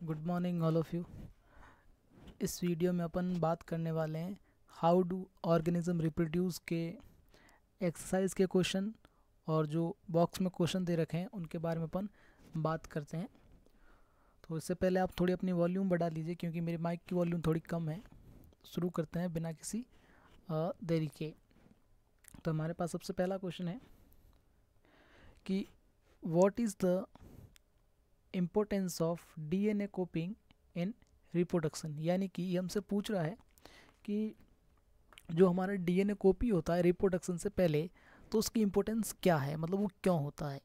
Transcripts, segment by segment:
Good morning all of you. इस video में अपन बात करने वाले हैं हाउ डू ऑर्गेनिज्म रिप्रोड्यूस के एक्सरसाइज के क्वेश्चन और जो बॉक्स में क्वेश्चन दे रखे हैं उनके बारे में अपन बात करते हैं। तो इससे पहले आप थोड़ी अपनी वॉल्यूम बढ़ा लीजिए क्योंकि मेरी माइक की वॉल्यूम थोड़ी कम है। शुरू करते हैं बिना किसी देरी के। तो हमारे पास सबसे पहला क्वेश्चन है कि what is the importance of DNA कॉपिंग in reproduction. यानी कि ये हमसे पूछ रहा है कि जो हमारा डीएनए कॉपी होता है रिप्रोडक्शन से पहले तो उसकी इम्पोर्टेंस क्या है, मतलब वो क्यों होता है।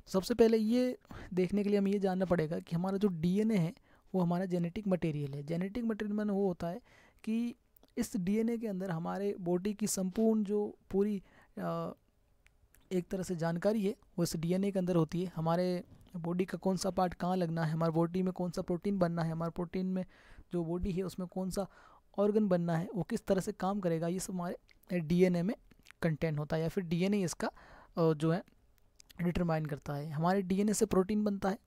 सबसे पहले ये देखने के लिए हमें ये जानना पड़ेगा कि हमारा जो डीएनए है वो हमारा जेनेटिक मटेरियल है। जेनेटिक मटेरियल में वो होता है कि इस डीएनए के अंदर हमारे बॉडी की संपूर्ण जो पूरी एक तरह से जानकारी है वो इस डीएनए के अंदर होती है। हमारे बॉडी का कौन सा पार्ट कहाँ लगना है, हमारे बॉडी में कौन सा प्रोटीन बनना है, हमारे प्रोटीन में जो बॉडी है उसमें कौन सा ऑर्गन बनना है, वो किस तरह से काम करेगा, ये सब हमारे डीएनए में कंटेंट होता है या फिर डीएनए इसका जो है डिटरमाइन करता है। हमारे डीएनए से प्रोटीन बनता है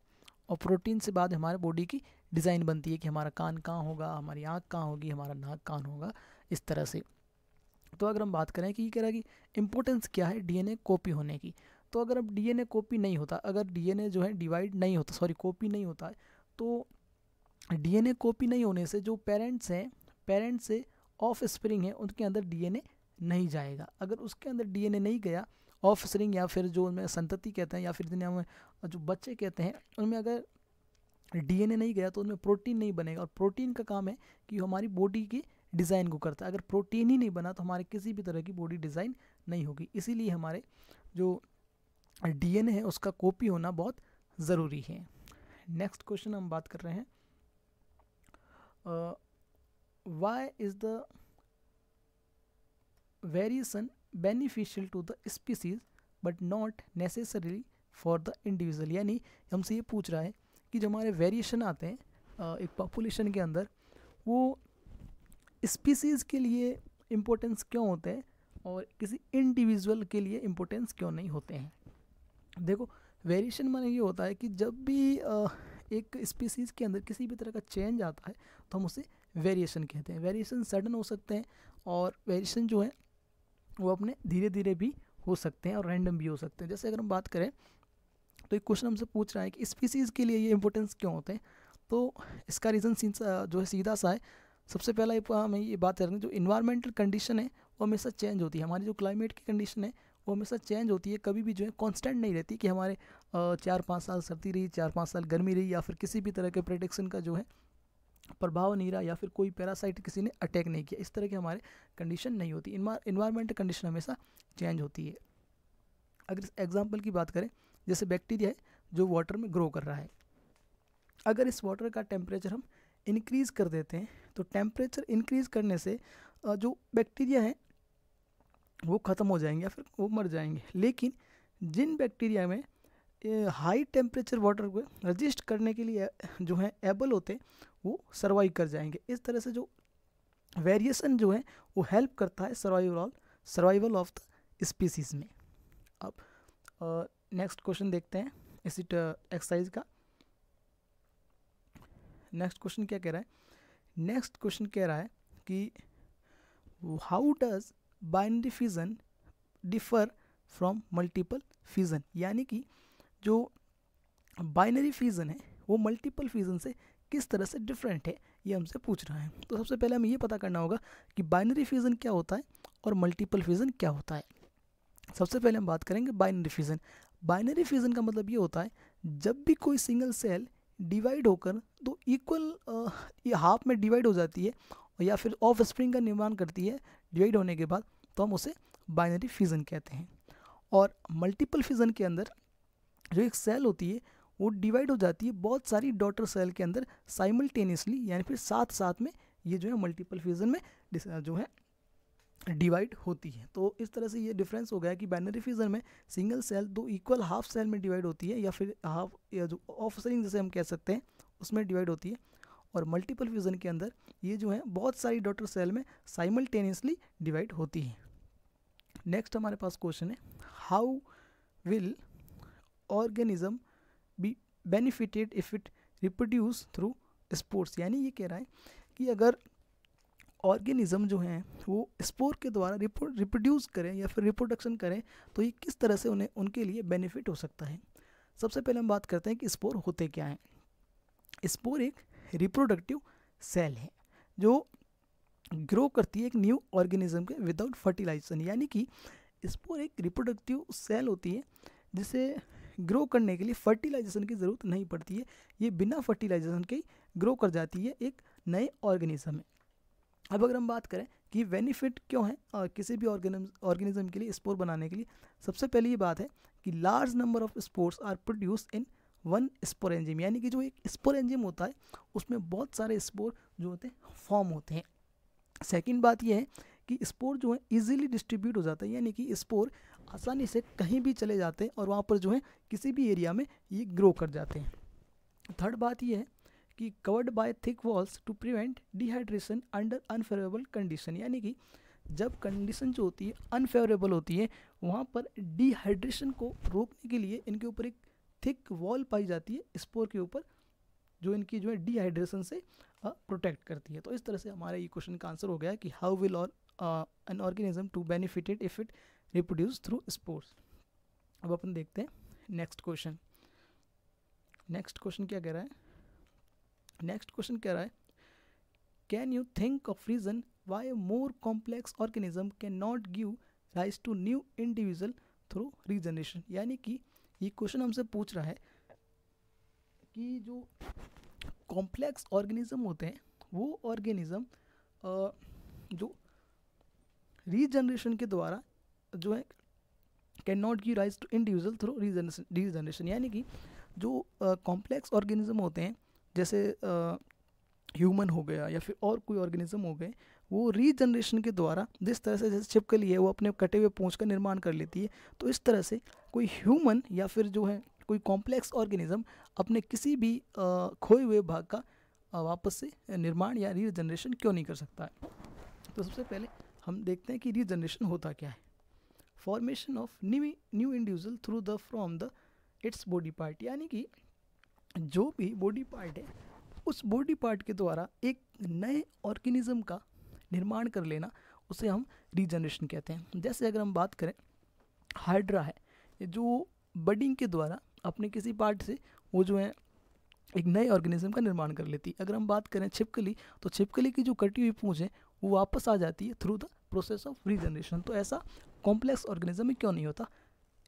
और प्रोटीन से बाद हमारे बॉडी की डिज़ाइन बनती है कि हमारा कान कहाँ होगा, हमारी आँख कहाँ होगी, हमारा नाक कहाँ होगा, इस तरह से। तो अगर हम बात करें कि ये कह रहा है कि इम्पोर्टेंस क्या है डीएनए कॉपी होने की, तो अगर अब डीएनए कॉपी नहीं होता, अगर डीएनए जो है डिवाइड नहीं होता, सॉरी कॉपी नहीं होता है, तो डीएनए कॉपी नहीं होने से जो पेरेंट्स हैं, पेरेंट्स से ऑफ स्प्रिंग है उनके अंदर डीएनए नहीं जाएगा। अगर उसके अंदर डीएनए नहीं गया, ऑफ स्प्रिंग या फिर जो उनमें संतति कहते हैं या फिर दुनिया में जो बच्चे कहते हैं, उनमें अगर डीएनए नहीं गया तो उनमें प्रोटीन नहीं बनेगा। और प्रोटीन का काम है कि हमारी बॉडी की डिज़ाइन को करता है। अगर प्रोटीन ही नहीं बना तो हमारे किसी भी तरह की बॉडी डिज़ाइन नहीं होगी। इसीलिए हमारे जो डीएनए है उसका कॉपी होना बहुत ज़रूरी है। नेक्स्ट क्वेश्चन हम बात कर रहे हैं why is the variation beneficial to the species but not necessarily for the individual. यानी हमसे ये पूछ रहा है कि जो हमारे वेरिएशन आते हैं एक पॉपुलेशन के अंदर, वो स्पीसीज़ के लिए इम्पोर्टेंस क्यों होते हैं और किसी इंडिविजुअल के लिए इम्पोर्टेंस क्यों नहीं होते हैं। देखो, वेरिएशन माने ये होता है कि जब भी एक स्पीसीज़ के अंदर किसी भी तरह का चेंज आता है तो हम उसे वेरिएशन कहते हैं। वेरिएशन सडन हो सकते हैं और वेरिएशन जो है वो अपने धीरे धीरे भी हो सकते हैं और रैंडम भी हो सकते हैं। जैसे अगर हम बात करें तो एक क्वेश्चन हमसे पूछ रहा है कि स्पीसीज़ के लिए ये इंपॉर्टेंस क्यों होते हैं, तो इसका रीज़न जो है सीधा सा है। सबसे पहला हमें ये बात करेंगे, जो इन्वायरमेंटल कंडीशन है वो हमेशा चेंज होती है। हमारी जो क्लाइमेट की कंडीशन है वो हमेशा चेंज होती है, कभी भी जो है कांस्टेंट नहीं रहती कि हमारे 4-5 साल सर्दी रही, 4-5 साल गर्मी रही, या फिर किसी भी तरह के प्रेडिक्शन का जो है प्रभाव नहीं रहा, या फिर कोई पैरासाइट किसी ने अटैक नहीं किया। इस तरह की हमारे कंडीशन नहीं होती। इन्वायरमेंटल कंडीशन हमेशा चेंज होती है। अगर एग्जाम्पल की बात करें, जैसे बैक्टीरिया है जो वाटर में ग्रो कर रहा है, अगर इस वाटर का टेम्परेचर हम इंक्रीज़ कर देते हैं तो टेम्परेचर इंक्रीज़ करने से जो बैक्टीरिया है वो ख़त्म हो जाएंगे या फिर वो मर जाएंगे। लेकिन जिन बैक्टीरिया में हाई टेम्परेचर वाटर को रजिस्ट करने के लिए जो है एबल होते हैं, वो सर्वाइव कर जाएंगे। इस तरह से जो वेरिएशन जो है वो हेल्प करता है सर्वाइवल ऑफ द स्पीसीज़ में। अब नेक्स्ट क्वेश्चन देखते हैं इसी एक्सरसाइज का। नेक्स्ट क्वेश्चन क्या कह रहा है? नेक्स्ट क्वेश्चन कह रहा है कि how does binary fission differ from multiple fission. यानी कि जो बाइनरी फिजन है वो मल्टीपल फिजन से किस तरह से डिफरेंट है, ये हमसे पूछ रहा है। तो सबसे पहले हमें ये पता करना होगा कि बाइनरी फिजन क्या होता है और मल्टीपल फिजन क्या होता है। सबसे पहले हम बात करेंगे बाइनरी फिजन। बाइनरी फिजन का मतलब ये होता है जब भी कोई सिंगल सेल डिवाइड होकर दो इक्वल हाफ में डिवाइड हो जाती है या फिर ऑफ स्प्रिंग का निर्माण करती है डिवाइड होने के बाद, तो हम उसे बाइनरी फिजन कहते हैं। और मल्टीपल फिजन के अंदर जो एक सेल होती है वो डिवाइड हो जाती है बहुत सारी डॉटर सेल के अंदर साइमल्टेनियसली, यानी फिर साथ साथ में ये जो है मल्टीपल फिजन में जो है डिवाइड होती है। तो इस तरह से ये डिफरेंस हो गया कि बाइनरी फिजन में सिंगल सेल दो इक्वल हाफ सेल में डिवाइड होती है या फिर हाफ या जो ऑफ स्प्रिंग जैसे हम कह सकते हैं उसमें डिवाइड होती है। और मल्टीपल फिजन के अंदर ये जो है बहुत सारी डॉटर सेल में साइमल्टेनियसली डिवाइड होती है। नेक्स्ट हमारे पास क्वेश्चन है, how will organism be benefited if it reproduce through spores, यानी ये कह रहा है कि अगर ऑर्गेनिज्म जो हैं वो स्पोर के द्वारा रिप्रोड्यूस करें या फिर रिप्रोडक्शन करें तो ये किस तरह से उन्हें उनके लिए बेनिफिट हो सकता है। सबसे पहले हम बात करते हैं कि स्पोर होते क्या हैं। स्पोर एक रिप्रोडक्टिव सेल है जो ग्रो करती है एक न्यू ऑर्गेनिज्म के विदाउट फर्टिलाइजेशन, यानी कि स्पोर एक रिप्रोडक्टिव सेल होती है जिसे ग्रो करने के लिए फर्टिलाइजेशन की ज़रूरत नहीं पड़ती है। ये बिना फर्टिलाइजेशन के ग्रो कर जाती है एक नए ऑर्गेनिज्म में। अब अगर हम बात करें कि बेनिफिट क्यों है और किसी भी ऑर्गेनिज्म के लिए स्पोर बनाने के लिए, सबसे पहली ये बात है कि large number of spores are produce in one sporangium, यानी कि जो एक स्पोर एंजिम होता है उसमें बहुत सारे स्पोर जो होते हैं फॉर्म होते हैं। सेकंड बात यह है कि स्पोर जो है इजीली डिस्ट्रीब्यूट हो जाता है, यानी कि स्पोर आसानी से कहीं भी चले जाते हैं और वहाँ पर जो है किसी भी एरिया में ये ग्रो कर जाते हैं। थर्ड बात यह है कि covered by thick walls to prevent dehydration under unfavourable condition, यानी कि जब कंडीशन जो होती है अनफेवरेबल होती है वहाँ पर डिहाइड्रेशन को रोकने के लिए इनके ऊपर एक थिक वॉल पाई जाती है स्पोर के ऊपर, जो इनकी जो है डिहाइड्रेशन से प्रोटेक्ट करती है। तो इस तरह से हमारे ये क्वेश्चन का आंसर हो गया कि how will an organism to benefited if it reproduce through spores. अब अपन देखते हैं नेक्स्ट क्वेश्चन। नेक्स्ट क्वेश्चन क्या कह रहा है? नेक्स्ट क्वेश्चन कह रहा है can you think of reason why more complex organism can not give rise to new individual through regeneration, यानी कि ये क्वेश्चन हमसे पूछ रहा है कि जो कॉम्प्लेक्स ऑर्गेनिज्म होते हैं वो ऑर्गेनिज्म जो रीजनरेशन के द्वारा जो है can not give rise to individual through regeneration, यानी कि जो कॉम्प्लेक्स ऑर्गेनिज्म होते हैं जैसे ह्यूमन हो गया या फिर और कोई ऑर्गेनिज्म हो गए, वो रीजनरेशन के द्वारा जिस तरह से जैसे छिपकली है वो अपने कटे हुए पूंछ का निर्माण कर लेती है, तो इस तरह से कोई ह्यूमन या फिर जो है कोई कॉम्प्लेक्स ऑर्गेनिज्म अपने किसी भी खोए हुए भाग का वापस से निर्माण या रीजनरेशन क्यों नहीं कर सकता है। तो सबसे पहले हम देखते हैं कि रीजनरेशन होता क्या है। Formation of new individual through the from the its body part, यानी कि जो भी बॉडी पार्ट है उस बॉडी पार्ट के द्वारा एक नए ऑर्गेनिज्म का निर्माण कर लेना, उसे हम रीजनरेशन कहते हैं। जैसे अगर हम बात करें हाइड्रा है, जो बडिंग के द्वारा अपने किसी पार्ट से वो जो है एक नए ऑर्गेनिज्म का निर्माण कर लेती है। अगर हम बात करें छिपकली, तो छिपकली की जो कटी हुई पूंछ है वो वापस आ जाती है through the process of regeneration. तो ऐसा कॉम्प्लेक्स ऑर्गेनिज्म में क्यों नहीं होता,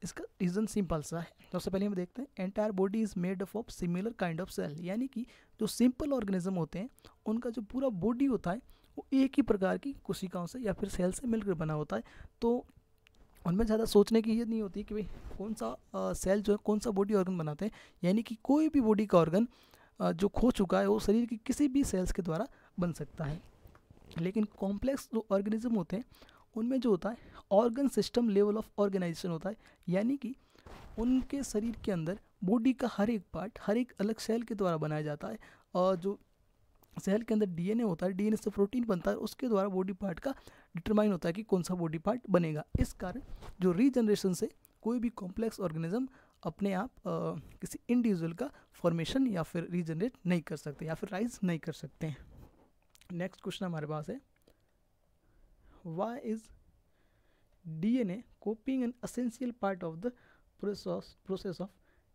इसका रीज़न सिंपल सा है। सबसे पहले हम देखते हैं entire body is made up of similar kind of cell, यानी कि जो सिंपल ऑर्गेनिज्म होते हैं उनका जो पूरा बॉडी होता है वो एक ही प्रकार की कोशिकाओं से या फिर सेल से मिलकर बना होता है। तो उनमें ज़्यादा सोचने की ये नहीं होती कि भाई कौन सा सेल जो है कौन सा बॉडी ऑर्गन बनाते हैं, यानी कि कोई भी बॉडी का ऑर्गन जो खो चुका है वो शरीर की किसी भी सेल्स के द्वारा बन सकता है। लेकिन कॉम्प्लेक्स जो ऑर्गेनिज्म होते हैं उनमें जो होता है organ system level of organisation होता है, यानी कि उनके शरीर के अंदर बॉडी का हर एक पार्ट हर एक अलग सेल के द्वारा बनाया जाता है। और जो सेल के अंदर डीएनए होता है, डीएनए से प्रोटीन बनता है, उसके द्वारा बॉडी पार्ट का डिटरमाइन होता है कि कौन सा बॉडी पार्ट बनेगा। इस कारण जो रीजनरेशन से कोई भी कॉम्प्लेक्स ऑर्गेनिज्म अपने आप किसी इंडिविजुअल का फॉर्मेशन या फिर रीजनरेट नहीं कर सकते या फिर राइज नहीं कर सकते हैं। नेक्स्ट क्वेश्चन हमारे पास है why is DNA कॉपिंग an essential part of the process of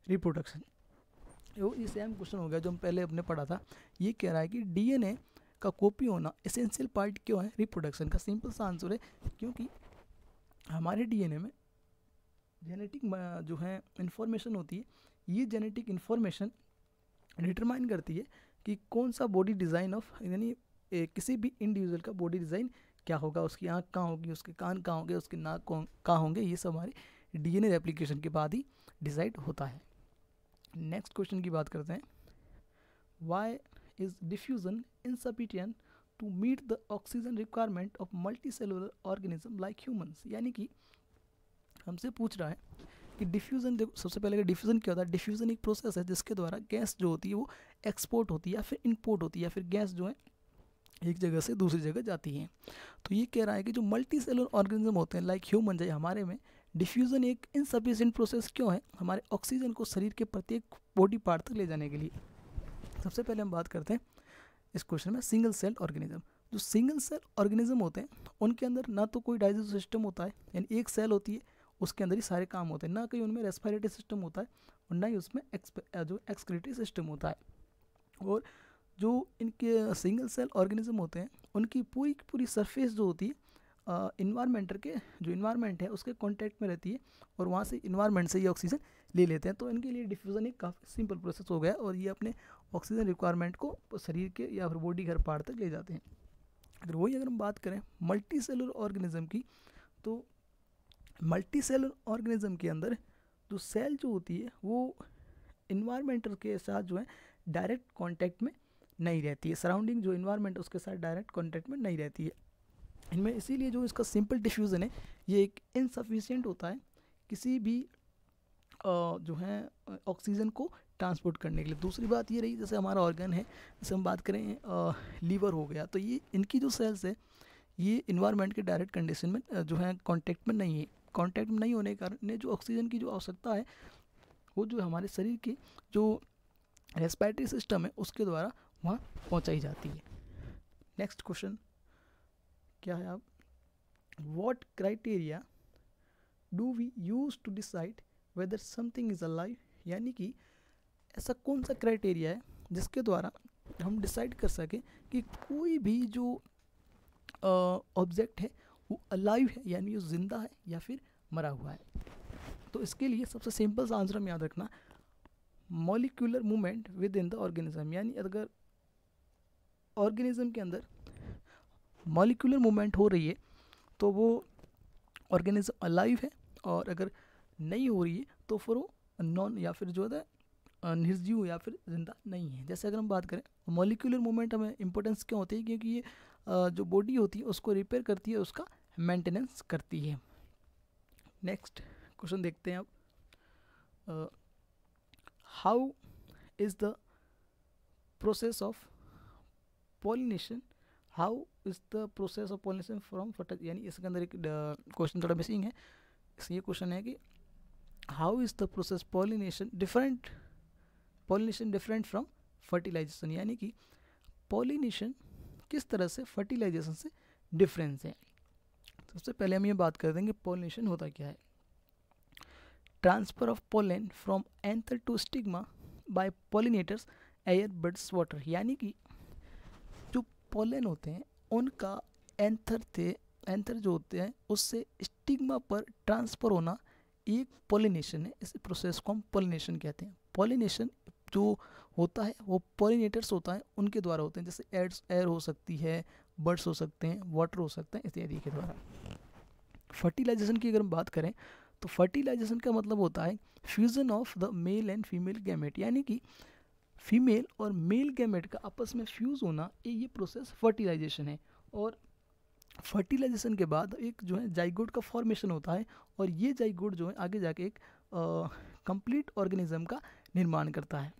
reproduction. ये सेम क्वेश्चन हो गया जो हम पहले अपने पढ़ा था। ये कह रहा है कि डीएनए का कॉपी होना एसेंशियल पार्ट क्यों है रिप्रोडक्शन का। सिंपल सा आंसर है क्योंकि हमारे डीएनए में जेनेटिक जो है इन्फॉर्मेशन होती है, ये जेनेटिक इन्फॉर्मेशन डिटरमाइन करती है कि कौन सा बॉडी डिज़ाइन ऑफ यानी किसी भी इंडिविजुअल का बॉडी डिज़ाइन क्या होगा, उसकी आँख कहाँ होगी, उसके कान कहाँ होंगे, उसके नाक कहाँ होंगे, ये सब हमारे डीएनए रेप्लिकेशन के बाद ही डिसाइड होता है। नेक्स्ट क्वेश्चन की बात करते हैं why is diffusion insufficient to meet the oxygen requirement of multicellular organism like humans, यानी कि हमसे पूछ रहा है कि डिफ्यूज़न। देखो सबसे पहले डिफ्यूज़न क्या होता है, डिफ्यूज़न एक प्रोसेस है जिसके द्वारा गैस जो होती है वो एक्सपोर्ट होती है या फिर इंपोर्ट होती है या फिर गैस जो है एक जगह से दूसरी जगह जाती है। तो ये कह रहा है कि जो मल्टी सेलुलर ऑर्गेनिज्म होते हैं लाइक ह्यूमन जैसे हमारे में डिफ्यूज़न एक इनसफिशिएंट प्रोसेस क्यों है हमारे ऑक्सीजन को शरीर के प्रत्येक बॉडी पार्ट तक ले जाने के लिए। सबसे पहले हम बात करते हैं इस क्वेश्चन में सिंगल सेल ऑर्गेनिज्म। जो सिंगल सेल ऑर्गेनिज्म होते हैं उनके अंदर ना तो कोई डाइजेस्टिव सिस्टम होता है, यानी एक सेल होती है उसके अंदर ही सारे काम होते हैं, ना कहीं उनमें रेस्पिरेटरी सिस्टम होता है और ना ही उसमें जो एक्सक्रीटरी सिस्टम होता है। और जो इनके सिंगल सेल ऑर्गेनिज्म होते हैं उनकी पूरी की पूरी सरफेस जो होती है इन्वायरमेंट के जो इन्वायरमेंट है उसके कांटेक्ट में रहती है और वहाँ से इन्वायरमेंट से ये ऑक्सीजन ले लेते हैं। तो इनके लिए डिफ्यूज़न एक काफ़ी सिंपल प्रोसेस हो गया और ये अपने ऑक्सीजन रिक्वायरमेंट को शरीर के या फिर बॉडी घर पार तक ले जाते हैं। अगर हम बात करें मल्टी सेलुलर ऑर्गेनिज्म की, तो मल्टी सेलुलर ऑर्गेनिज्म के अंदर जो सेल जो होती है वो इन्वायरमेंटल के साथ जो है डायरेक्ट कांटेक्ट में नहीं रहती है, सराउंडिंग जो इन्वायरमेंट उसके साथ डायरेक्ट कांटेक्ट में नहीं रहती है इनमें। इसीलिए जो इसका सिंपल डिफ्यूज़न है ये एक इनसफिशिएंट होता है किसी भी जो है ऑक्सीजन को ट्रांसपोर्ट करने के लिए। दूसरी बात ये रही, जैसे हमारा ऑर्गन है, जैसे हम बात करें लीवर हो गया, तो ये इनकी जो सेल्स है ये इन्वायरमेंट के डायरेक्ट कंडीशन में जो है कांटेक्ट में नहीं है। कांटेक्ट में नहीं होने के कारण जो ऑक्सीजन की जो आवश्यकता है वो जो हमारे शरीर की जो रेस्पिरेटरी सिस्टम है उसके द्वारा वहाँ पहुँचाई जाती है। नेक्स्ट क्वेश्चन क्या है, आप what criteria do we use to decide whether something is alive, यानी कि ऐसा कौन सा क्राइटेरिया है जिसके द्वारा हम डिसाइड कर सकें कि कोई भी जो ऑब्जेक्ट है वो अलाइव है, यानी वो जिंदा है या फिर मरा हुआ है। तो इसके लिए सबसे सिंपल सा आंसर हम याद रखना, molecular movement with in the organism, यानी अगर ऑर्गेनिज्म के अंदर मॉलिक्यूलर मूवमेंट हो रही है तो वो ऑर्गेनिज्म अलाइव है, और अगर नहीं हो रही है तो फिर वो नॉन या फिर जो है निर्जीव या फिर जिंदा नहीं है। जैसे अगर हम बात करें मॉलिक्यूलर मूवमेंट हमें इंपॉर्टेंस क्यों होती है, क्योंकि ये जो बॉडी होती है उसको रिपेयर करती है, उसका मेंटेनेंस करती है। नेक्स्ट क्वेश्चन देखते हैं अब, how is the process of pollination, how is the process of pollination from fertile, यानी इसके अंदर एक क्वेश्चन थोड़ा मिसिंग है। ये क्वेश्चन है कि how is the process pollination different from fertilisation, यानी कि पॉलिनेशन किस तरह से फर्टिलाइजेशन से डिफरेंस है। सबसे पहले हम ये बात कर देंगे पॉलिनेशन होता क्या है। Transfer of pollen from anther to stigma by pollinators air birds water, यानी कि जो पोलन होते हैं उनका एंथर जो होते हैं उससे स्टिग्मा पर ट्रांसफर होना एक पॉलिनेशन है। इस प्रोसेस को हम पॉलिनेशन कहते हैं। पॉलिनेशन जो होता है वो पॉलिनेटर्स होता है उनके द्वारा होते हैं, जैसे एयर हो सकती है, बर्ड्स हो सकते हैं, वाटर हो सकता है, इत्यादि के द्वारा। फर्टिलाइजेशन की अगर हम बात करें तो फर्टिलाइजेशन का मतलब होता है fusion of the male and female gamete, यानी कि फीमेल और मेल गैमेट का आपस में फ्यूज होना, ये प्रोसेस फर्टिलाइजेशन है। और फर्टिलाइजेशन के बाद एक जो है जाइगोट का फॉर्मेशन होता है, और ये जाइगोट जो है आगे जाके एक कंप्लीट ऑर्गेनिज्म का निर्माण करता है।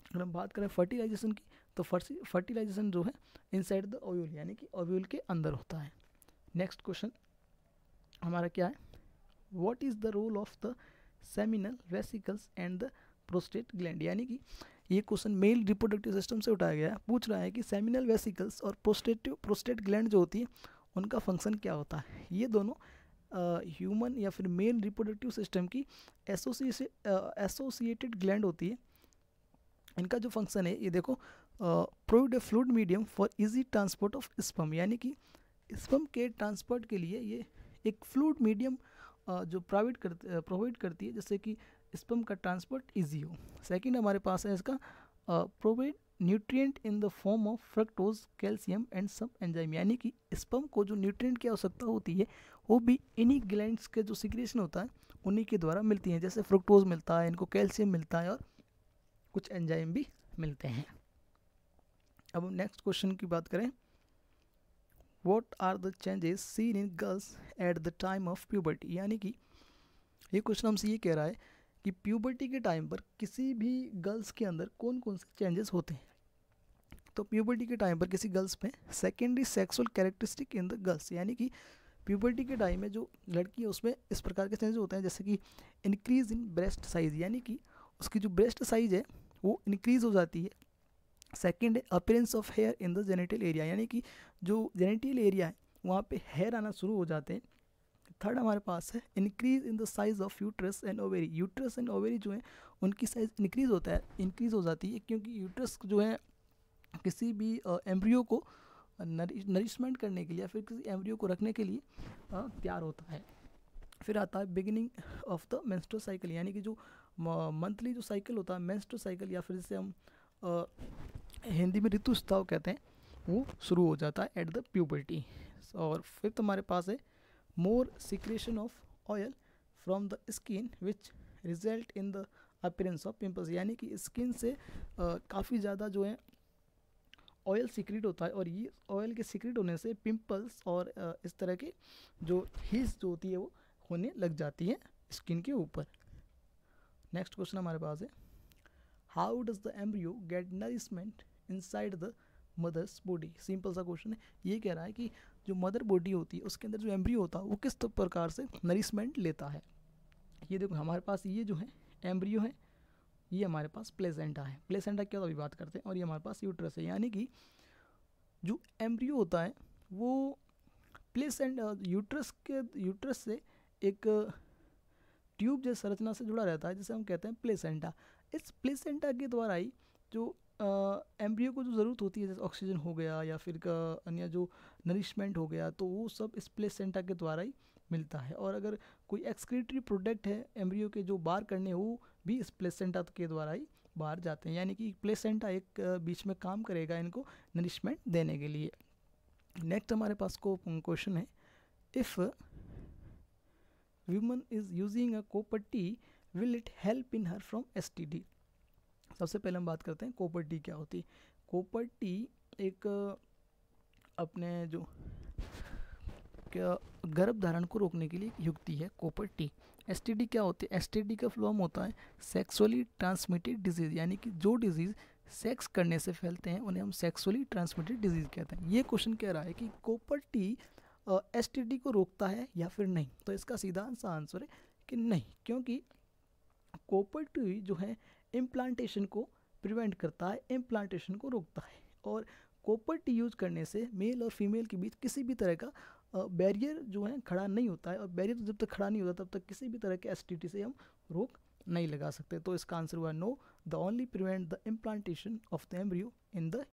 अगर हम बात करें फर्टिलाइजेशन की तो फर्टिलाइजेशन जो है इनसाइड द ओव्यूल, यानी कि ओव्यूल के अंदर होता है। नेक्स्ट क्वेश्चन हमारा क्या है, what is the role of the seminal vesicles and the prostate gland, यानी कि ये क्वेश्चन मेल रिप्रोडक्टिव सिस्टम से उठाया गया है। पूछ रहा है कि सेमिनल वेसिकल्स और प्रोस्टेट ग्लैंड जो होती है उनका फंक्शन क्या होता है। ये दोनों ह्यूमन या फिर मेल रिप्रोडक्टिव सिस्टम की एसोसिएटेड ग्लैंड होती है। इनका जो फंक्शन है ये देखो, provide a fluid medium for easy transport of sperm, यानी कि स्पर्म के ट्रांसपोर्ट के लिए ये एक फ्लूइड मीडियम जो प्रोवाइड करती है, जिससे कि स्पर्म का ट्रांसपोर्ट इजी हो। सेकंड हमारे पास है इसका provide nutrient in the form of fructose, calcium and some enzyme, यानी कि स्पर्म को जो न्यूट्रिएंट की आवश्यकता होती है वो भी इन्हीं ग्लैंड्स के जो सिक्रेशन होता है उन्हीं के द्वारा मिलती है। जैसे फ्रक्टोज मिलता है, इनको कैल्शियम मिलता है और कुछ एंजाइम भी मिलते हैं। अब हम नेक्स्ट क्वेश्चन की बात करें, what are the changes seen in girls at the time of puberty, यानी कि ये क्वेश्चन हमसे ये कह रहा है कि प्यूबर्टी के टाइम पर किसी भी गर्ल्स के अंदर कौन कौन से चेंजेस होते हैं। तो प्यूबर्टी के टाइम पर किसी गर्ल्स में secondary sexual characteristic in the girls, यानी कि प्यूबर्टी के टाइम में जो लड़की है उसमें इस प्रकार के चेंजेस होते हैं, जैसे कि इंक्रीज इन ब्रेस्ट साइज, यानी कि उसकी जो ब्रेस्ट साइज है वो इंक्रीज हो जाती है, सेकेंड है appearance of here in the genital area, यानी कि जो जेनिटल एरिया है वहाँ पे हेयर आना शुरू हो जाते हैं। थर्ड हमारे पास है increase in the size of uterus and ovary, uterus and ovary जो है उनकी साइज इंक्रीज हो जाती है, क्योंकि यूट्रस जो है किसी भी एम्ब्रियो को नरिशमेंट करने के लिए या फिर किसी एम्ब्रियो को रखने के लिए तैयार होता है। फिर आता है beginning of the menstrual cycle, यानी कि जो मंथली जो साइकिल होता है मेंस्ट्रुअल साइकिल, या फिर जिसे हम हिंदी में ऋतुस्राव कहते हैं, वो शुरू हो जाता है एट द प्यूबर्टी। और फिफ्थ हमारे पास है more secretion of oil from the skin which result in the appearance of pimples, यानी कि स्किन से काफ़ी ज़्यादा जो है ऑयल सीक्रेट होता है, और ये ऑयल के सीक्रेट होने से पिंपल्स और इस तरह के जो हील्स जो होती है वो होने लग जाती है स्किन के ऊपर। नेक्स्ट क्वेश्चन हमारे पास है how does the embryo get nourishment inside the mother's body. Simple सा क्वेश्चन है, ये कह रहा है कि जो मदर बॉडी होती है उसके अंदर जो एम्ब्रियो होता है वो किस प्रकार से नरिशमेंट लेता है। ये देखो हमारे पास ये जो है एम्ब्रियो है, ये हमारे पास प्लेसेंटा है, प्लेसेंटा क्या अभी बात करते हैं, और ये हमारे पास यूट्रस है, यानी कि जो एम्ब्रियो होता है वो यूट्रस से एक ट्यूब जैसे संरचना से जुड़ा रहता है जिसे हम कहते हैं प्लेसेंटा। इस प्लेसेंटा के द्वारा ही जो एम्ब्रियो को जो ज़रूरत होती है जैसे ऑक्सीजन हो गया या फिर अन्य जो नरिशमेंट हो गया, तो वो सब इस प्लेसेंटा के द्वारा ही मिलता है। और अगर कोई एक्सक्रीटरी प्रोडक्ट है एम्ब्रियो के जो बाहर करने, वो भी इस प्लेसेंटा के द्वारा ही बाहर जाते हैं, यानी कि प्लेसेंटा एक बीच में काम करेगा इनको नरिशमेंट देने के लिए। नेक्स्ट हमारे पास को क्वेश्चन है if woman is using a copper tea will it help in her from STD। सबसे पहले हम बात करते हैं कॉपर टी क्या होती है। कॉपर टी एक अपने जो क्या गर्भ धारण को रोकने के लिए युक्ति है कॉपर टी। STD क्या होती है, STD का फुल फॉर्म होता है सेक्सुअली ट्रांसमिटेड डिजीज़, यानी कि जो डिजीज़ सेक्स करने से फैलते हैं उन्हें हम सेक्सुअली ट्रांसमिटेड डिजीज़ कहते हैं। ये क्वेश्चन कह रहा है कि कॉपर टी STD को रोकता है या फिर नहीं, तो इसका सीधा सा आंसर है कि नहीं, क्योंकि कॉपर टी जो है इम्प्लांटेशन को प्रिवेंट करता है, इम्प्लांटेशन को रोकता है। और कॉपर टी यूज करने से मेल और फीमेल के बीच किसी भी तरह का बैरियर जो है खड़ा नहीं होता है, और बैरियर जब तक खड़ा नहीं होता तब तक किसी भी तरह के STD से हम रोक नहीं लगा सकते। तो इसका आंसर हुआ no, the only prevent the implantation of the embryo in the